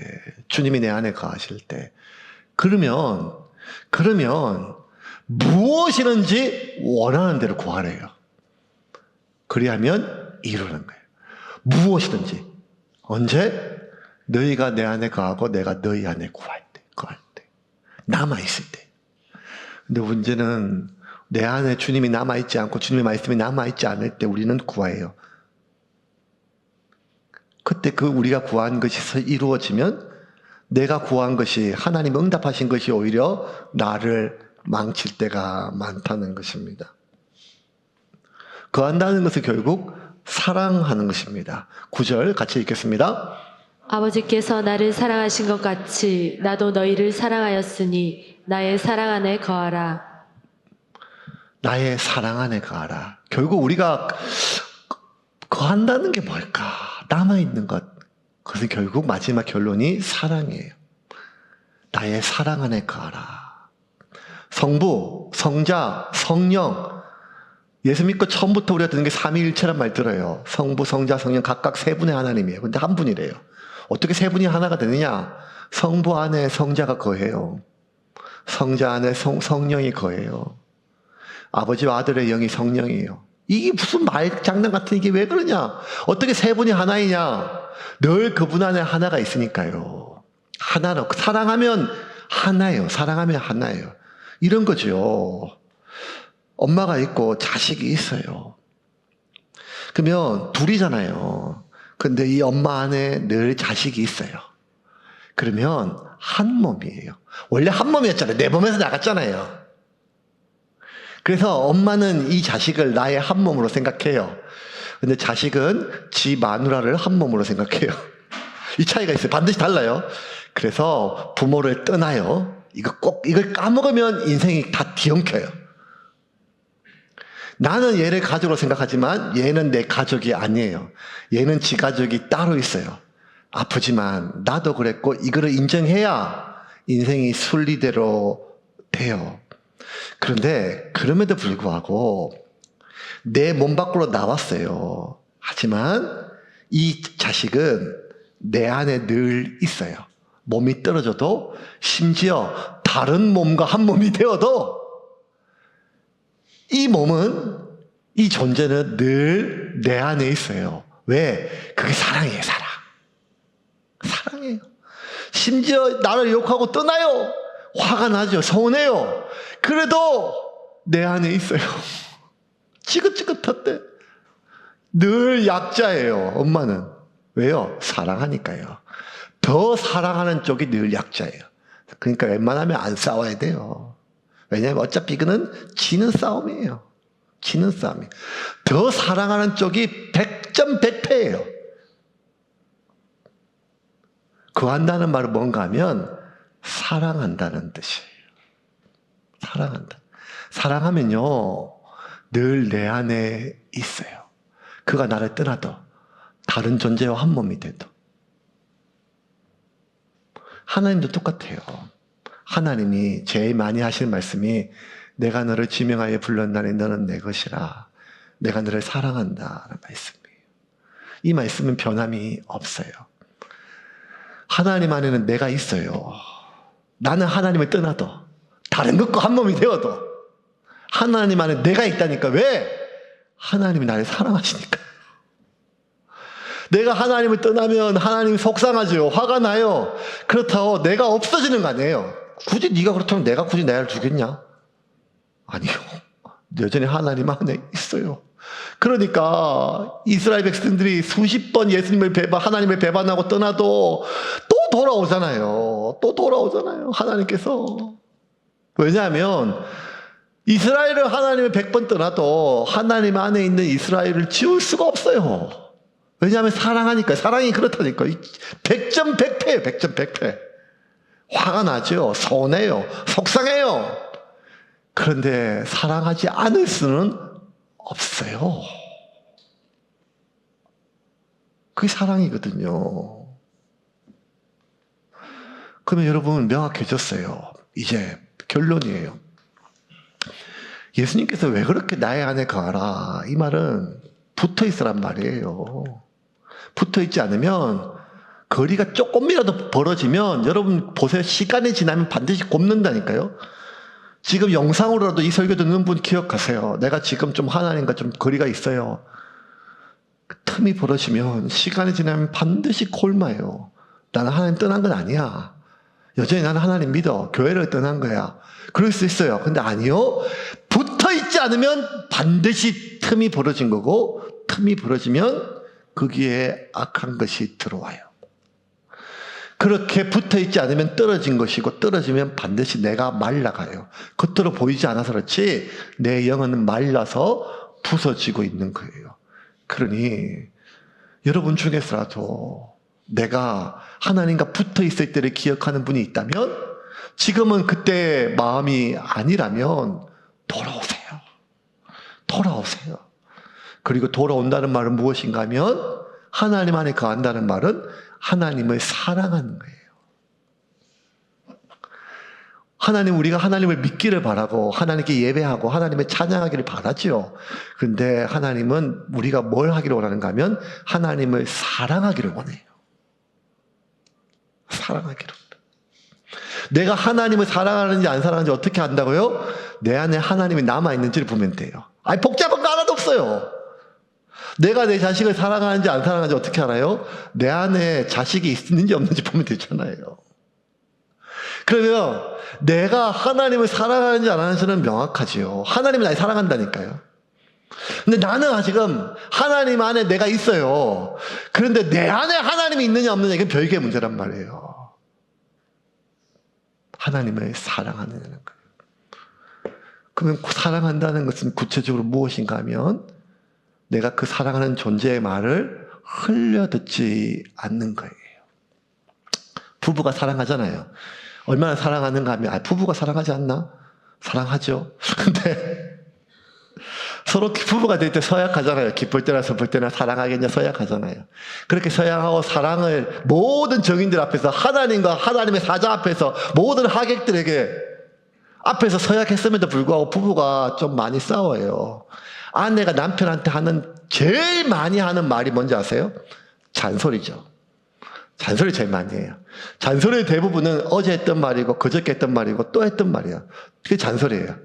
주님이 내 안에 거하실 때, 그러면 무엇이든지 원하는 대로 구하래요. 그리하면 이루는 거예요. 무엇이든지. 언제? 너희가 내 안에 거하고 내가 너희 안에 거할 때. 남아있을 때. 근데 문제는 내 안에 주님이 남아있지 않고 주님의 말씀이 남아있지 않을 때 우리는 구해요. 그때 그 우리가 구한 것이 이루어지면 내가 구한 것이 하나님 응답하신 것이 오히려 나를 망칠 때가 많다는 것입니다. 거한다는 것은 결국 사랑하는 것입니다. 9절 같이 읽겠습니다. 아버지께서 나를 사랑하신 것 같이 나도 너희를 사랑하였으니 나의 사랑 안에 거하라. 나의 사랑 안에 거하라. 결국 우리가 거한다는 게 뭘까? 남아있는 것. 그것은 결국 마지막 결론이 사랑이에요. 나의 사랑 안에 거하라. 성부, 성자, 성령. 예수 믿고 처음부터 우리가 듣는 게 삼위일체란 말 들어요. 성부, 성자, 성령 각각 세 분의 하나님이에요. 근데 한 분이래요. 어떻게 세 분이 하나가 되느냐? 성부 안에 성자가 거해요. 성자 안에 성령이 거해요. 아버지와 아들의 영이 성령이에요. 이게 무슨 말장난 같은 이게 왜 그러냐? 어떻게 세 분이 하나이냐? 늘 그분 안에 하나가 있으니까요. 하나로. 사랑하면 하나예요. 사랑하면 하나예요. 이런 거죠. 엄마가 있고 자식이 있어요. 그러면 둘이잖아요. 근데 이 엄마 안에 늘 자식이 있어요. 그러면 한 몸이에요. 원래 한 몸이었잖아요. 내 몸에서 나갔잖아요. 그래서 엄마는 이 자식을 나의 한 몸으로 생각해요. 근데 자식은 지 마누라를 한 몸으로 생각해요. 이 차이가 있어요. 반드시 달라요. 그래서 부모를 떠나요. 이걸 까먹으면 인생이 다 뒤엉켜요. 나는 얘를 가족으로 생각하지만 얘는 내 가족이 아니에요. 얘는 지 가족이 따로 있어요. 아프지만 나도 그랬고 이거를 인정해야 인생이 순리대로 돼요. 그런데 그럼에도 불구하고 내 몸 밖으로 나왔어요. 하지만 이 자식은 내 안에 늘 있어요. 몸이 떨어져도 심지어 다른 몸과 한 몸이 되어도 이 몸은, 이 존재는 늘 내 안에 있어요. 왜? 그게 사랑이에요, 사랑. 사랑이에요. 심지어 나를 욕하고 떠나요. 화가 나죠. 서운해요. 그래도 내 안에 있어요. 지긋지긋할 때. 늘 약자예요, 엄마는. 왜요? 사랑하니까요. 더 사랑하는 쪽이 늘 약자예요. 그러니까 웬만하면 안 싸워야 돼요. 왜냐하면 어차피 이거는 지는 싸움이에요. 지는 싸움이에요. 더 사랑하는 쪽이 100점 100패예요. 거한다는 말은 뭔가 하면 사랑한다는 뜻이에요. 사랑한다. 사랑하면요, 늘 내 안에 있어요. 그가 나를 떠나도, 다른 존재와 한 몸이 돼도. 하나님도 똑같아요. 하나님이 제일 많이 하시는 말씀이 내가 너를 지명하여 불렀나니 너는 내 것이라. 내가 너를 사랑한다라는 말씀이에요. 이 말씀은 변함이 없어요. 하나님 안에는 내가 있어요. 나는 하나님을 떠나도 다른 것과 한 몸이 되어도 하나님 안에 내가 있다니까. 왜? 하나님이 나를 사랑하시니까. 내가 하나님을 떠나면 하나님이 속상하죠. 화가 나요. 그렇다고 내가 없어지는 거 아니에요. 굳이 네가 그렇다면 내가 굳이 나를 주겠냐? 아니요. 여전히 하나님 안에 있어요. 그러니까 이스라엘 백성들이 수십 번 예수님을 하나님을 배반하고 떠나도 또 돌아오잖아요. 또 돌아오잖아요. 하나님께서. 왜냐하면 이스라엘을 하나님을 100번 떠나도 하나님 안에 있는 이스라엘을 지울 수가 없어요. 왜냐하면 사랑하니까. 사랑이 그렇다니까. 100점 100패예요. 100점 100패. 화가 나죠. 서운해요. 속상해요. 그런데 사랑하지 않을 수는 없어요. 그게 사랑이거든요. 그러면 여러분 명확해졌어요. 이제 결론이에요. 예수님께서 왜 그렇게 나의 안에 거하라, 이 말은 붙어 있으란 말이에요. 붙어 있지 않으면 거리가 조금이라도 벌어지면 여러분 보세요. 시간이 지나면 반드시 곱는다니까요. 지금 영상으로라도 이 설교 듣는 분 기억하세요. 내가 지금 좀 하나님과 좀 거리가 있어요. 틈이 벌어지면 시간이 지나면 반드시 곪아요. 나는 하나님 떠난 건 아니야. 여전히 나는 하나님 믿어. 교회를 떠난 거야. 그럴 수 있어요. 근데 아니요. 붙어 있지 않으면 반드시 틈이 벌어진 거고, 틈이 벌어지면 거기에 악한 것이 들어와요. 그렇게 붙어 있지 않으면 떨어진 것이고, 떨어지면 반드시 내가 말라가요. 겉으로 보이지 않아서 그렇지 내 영은 말라서 부서지고 있는 거예요. 그러니 여러분 중에서라도 내가 하나님과 붙어 있을 때를 기억하는 분이 있다면, 지금은 그때 마음이 아니라면 돌아오세요. 돌아오세요. 그리고 돌아온다는 말은 무엇인가 하면, 하나님 안에 거한다는 말은 하나님을 사랑하는 거예요. 우리가 하나님을 믿기를 바라고 하나님께 예배하고 하나님을 찬양하기를 바라죠. 그런데 하나님은 우리가 뭘 하기를 원하는가 하면 하나님을 사랑하기를 원해요. 사랑하기를. 내가 하나님을 사랑하는지 안 사랑하는지 어떻게 안다고요? 내 안에 하나님이 남아있는지를 보면 돼요. 아니, 복잡한 거 하나도 없어요. 내가 내 자식을 사랑하는지 안 사랑하는지 어떻게 알아요? 내 안에 자식이 있는지 없는지 보면 되잖아요. 그러면 내가 하나님을 사랑하는지 안 하는지는 명확하지요. 하나님이 날 사랑한다니까요. 근데 나는 지금 하나님 안에 내가 있어요. 그런데 내 안에 하나님이 있느냐 없느냐, 이건 별개의 문제란 말이에요. 하나님을 사랑하느냐는 거예요. 그러면 사랑한다는 것은 구체적으로 무엇인가 하면 내가 그 사랑하는 존재의 말을 흘려듣지 않는 거예요. 부부가 사랑하잖아요. 얼마나 사랑하는가 하면, 부부가 사랑하지 않나? 사랑하죠. 근데 서로 부부가 될 때 서약하잖아요. 기쁠 때나 슬플 때나 사랑하겠냐 서약하잖아요. 그렇게 서약하고 사랑을 모든 정인들 앞에서, 하나님과 하나님의 사자 앞에서, 모든 하객들에게 앞에서 서약했음에도 불구하고 부부가 좀 많이 싸워요. 아내가 남편한테 제일 많이 하는 말이 뭔지 아세요? 잔소리죠. 잔소리 제일 많이 해요. 잔소리의 대부분은 어제 했던 말이고 그저께 했던 말이고 또 했던 말이야. 그게 잔소리예요.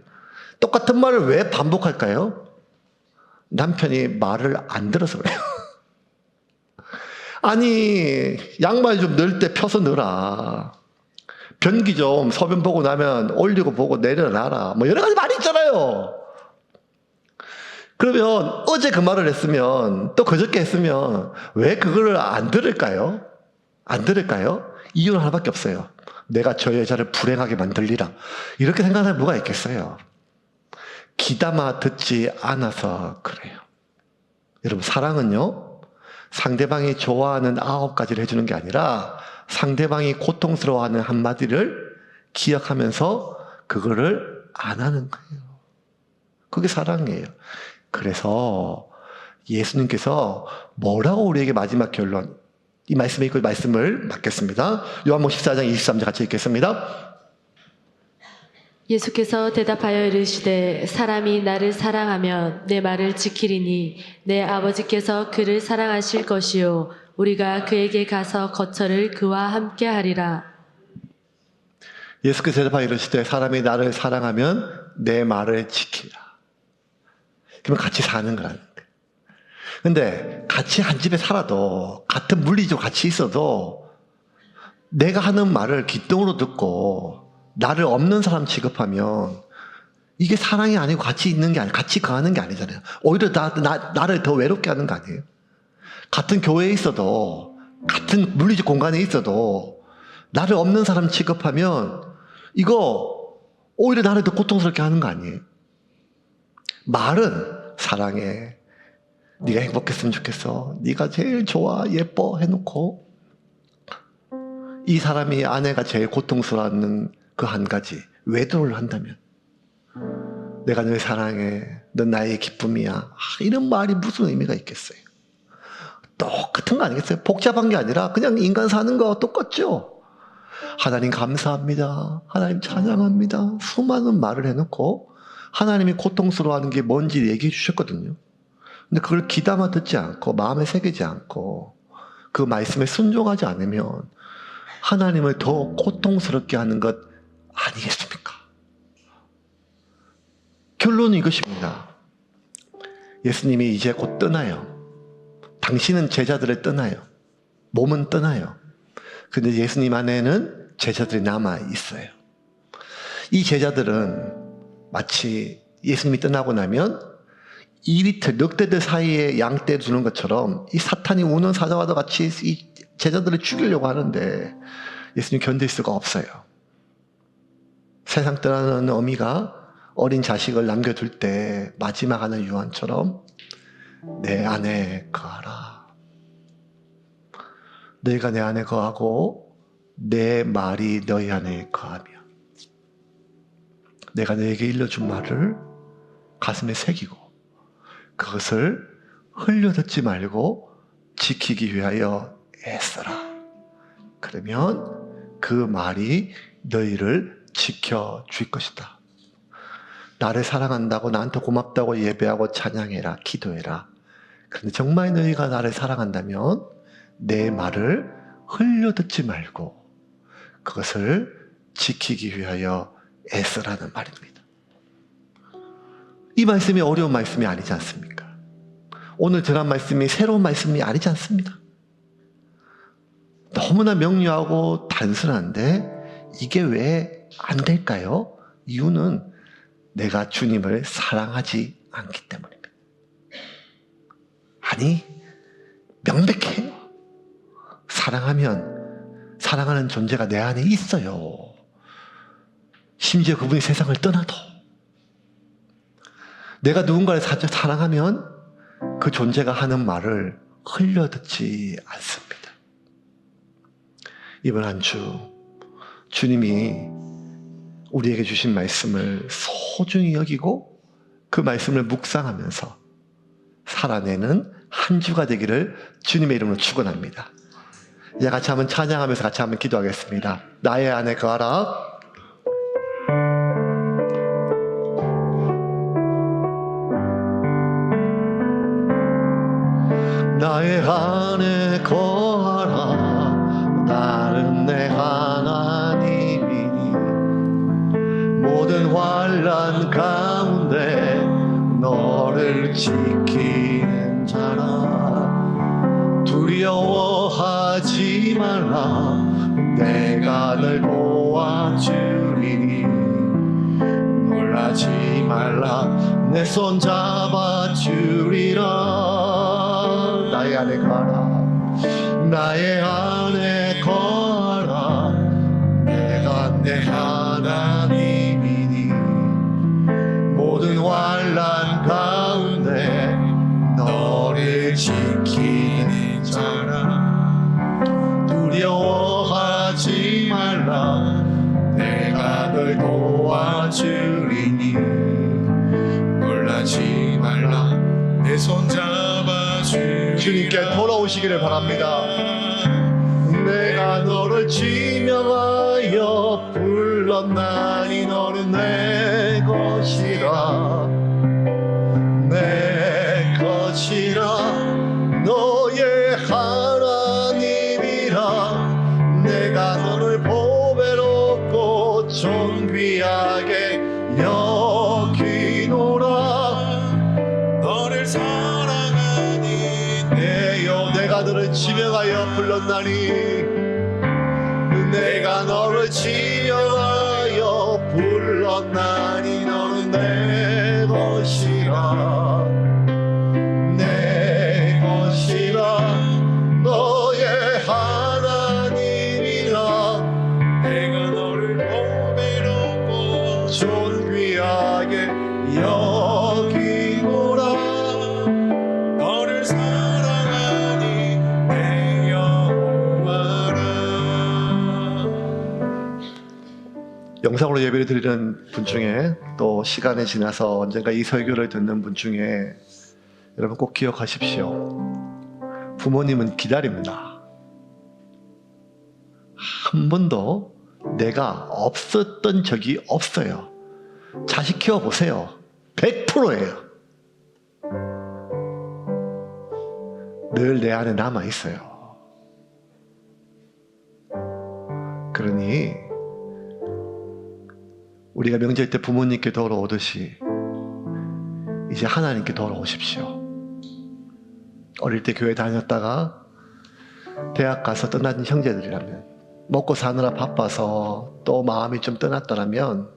똑같은 말을 왜 반복할까요? 남편이 말을 안 들어서 그래요. 아니, 양말 좀 넣을 때 펴서 넣어라. 변기 좀 소변 보고 나면 올리고 보고 내려놔라. 뭐 여러 가지 말이 있잖아요. 그러면 어제 그 말을 했으면, 또 그저께 했으면 왜 그거를 안 들을까요? 안 들을까요? 이유는 하나밖에 없어요. 내가 저 여자를 불행하게 만들리라. 이렇게 생각하는 뭐가 있겠어요? 귀담아 듣지 않아서 그래요. 여러분, 사랑은요, 상대방이 좋아하는 9가지를 해주는 게 아니라 상대방이 고통스러워하는 한마디를 기억하면서 그거를 안 하는 거예요. 그게 사랑이에요. 그래서 예수님께서 뭐라고 우리에게 마지막 결론, 이 말씀에 있고 이 말씀을 맡겠습니다. 요한복음 14장 23절 같이 읽겠습니다. 예수께서 대답하여 이르시되 사람이 나를 사랑하면 내 말을 지키리니 내 아버지께서 그를 사랑하실 것이요 우리가 그에게 가서 거처를 그와 함께 하리라. 예수께서 대답하여 이르시되 사람이 나를 사랑하면 내 말을 지키라. 그러면 같이 사는 거라는 거예요. 근데 같이 한 집에 살아도, 같은 물리적으로 같이 있어도 내가 하는 말을 귓등으로 듣고 나를 없는 사람 취급하면 이게 사랑이 아니고 같이 있는 게 아니에요. 같이 거하는 게 아니잖아요. 오히려 나를 더 외롭게 하는 거 아니에요? 같은 교회에 있어도, 같은 물리적 공간에 있어도 나를 없는 사람 취급하면 이거 오히려 나를 더 고통스럽게 하는 거 아니에요? 말은 사랑해. 네가 행복했으면 좋겠어. 네가 제일 좋아, 예뻐 해놓고 이 사람이 아내가 제일 고통스러워하는 그 한 가지 외도를 한다면 내가 널 사랑해, 넌 나의 기쁨이야, 이런 말이 무슨 의미가 있겠어요? 똑같은 거 아니겠어요? 복잡한 게 아니라 그냥 인간 사는 거 똑같죠? 하나님 감사합니다, 하나님 찬양합니다, 수많은 말을 해놓고 하나님이 고통스러워하는 게 뭔지 얘기해 주셨거든요. 근데 그걸 귀담아 듣지 않고 마음에 새기지 않고 그 말씀에 순종하지 않으면 하나님을 더 고통스럽게 하는 것 아니겠습니까? 결론은 이것입니다. 예수님이 이제 곧 떠나요. 당신은 제자들을 떠나요. 몸은 떠나요. 근데 예수님 안에는 제자들이 남아 있어요. 이 제자들은 마치 예수님이 떠나고 나면 2리터 늑대들 사이에 양떼 두는 것처럼 이 사탄이 우는 사자와도 같이 이 제자들을 죽이려고 하는데 예수님 견딜 수가 없어요. 세상 떠나는 어미가 어린 자식을 남겨둘 때 마지막 하는 유언처럼 내 안에 거하라. 너희가 내 안에 거하고 내 말이 너희 안에 거하며 내가 너에게 일러준 말을 가슴에 새기고 그것을 흘려듣지 말고 지키기 위하여 애써라. 그러면 그 말이 너희를 지켜줄 것이다. 나를 사랑한다고 나한테 고맙다고 예배하고 찬양해라, 기도해라. 그런데 정말 너희가 나를 사랑한다면 내 말을 흘려듣지 말고 그것을 지키기 위하여 애써라는 말입니다. 이 말씀이 어려운 말씀이 아니지 않습니까? 오늘 전한 말씀이 새로운 말씀이 아니지 않습니다. 너무나 명료하고 단순한데 이게 왜 안 될까요? 이유는 내가 주님을 사랑하지 않기 때문입니다. 아니, 명백해요. 사랑하면 사랑하는 존재가 내 안에 있어요. 심지어 그분이 세상을 떠나도 내가 누군가를 사랑하면 그 존재가 하는 말을 흘려듣지 않습니다. 이번 한 주 주님이 우리에게 주신 말씀을 소중히 여기고 그 말씀을 묵상하면서 살아내는 한 주가 되기를 주님의 이름으로 축원합니다. 이제 같이 한번 찬양하면서 같이 한번 기도하겠습니다. 나의 안에 거하라. 나의 안에 거하라. 나는 내 하나님이니 모든 환난 가운데 너를 지키는 자라. 두려워하지 말라. 내가 널 도와주리니 놀라지 말라. 내 손 잡아주리라. 나의 안에 거하라. 나의 안에 거하라. 내가 내 하나님이니 모든 환난 가운데 너를 지키는 자라. 두려워하지 말라. 내가 널 도와주리니 놀라지 말라. 내 손 잡아주리라. 주님께 돌아오시기를 바랍니다. 내가 너를 지명하여 불렀나니 너는 내 것이라. 내 것이라. 너의 하나님이라. 내가 너를 보배롭고 존귀하게 여기노라. 너를 사랑하니 내여. 내가 너를 지명하여 불렀나니 내가 너를 지명하여 불렀나니 너는 내 것이라. 내 것이라. 너의 하나님이라. 내가 너를 보배롭고 존귀하게 여기노라. 너를 마음으로 예배를 드리는 분 중에 또 시간이 지나서 언젠가 이 설교를 듣는 분 중에 여러분 꼭 기억하십시오. 부모님은 기다립니다. 한 번도 내가 없었던 적이 없어요. 자식 키워보세요. 100%예요. 늘 내 안에 남아있어요. 그러니 우리가 명절 때 부모님께 돌아오듯이 이제 하나님께 돌아오십시오. 어릴 때 교회 다녔다가 대학 가서 떠난 형제들이라면, 먹고 사느라 바빠서 또 마음이 좀 떠났더라면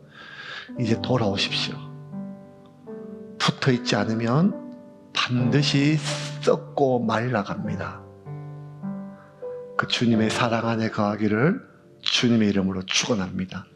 이제 돌아오십시오. 붙어있지 않으면 반드시 썩고 말라갑니다. 그 주님의 사랑 안에 거하기를 주님의 이름으로 축원합니다.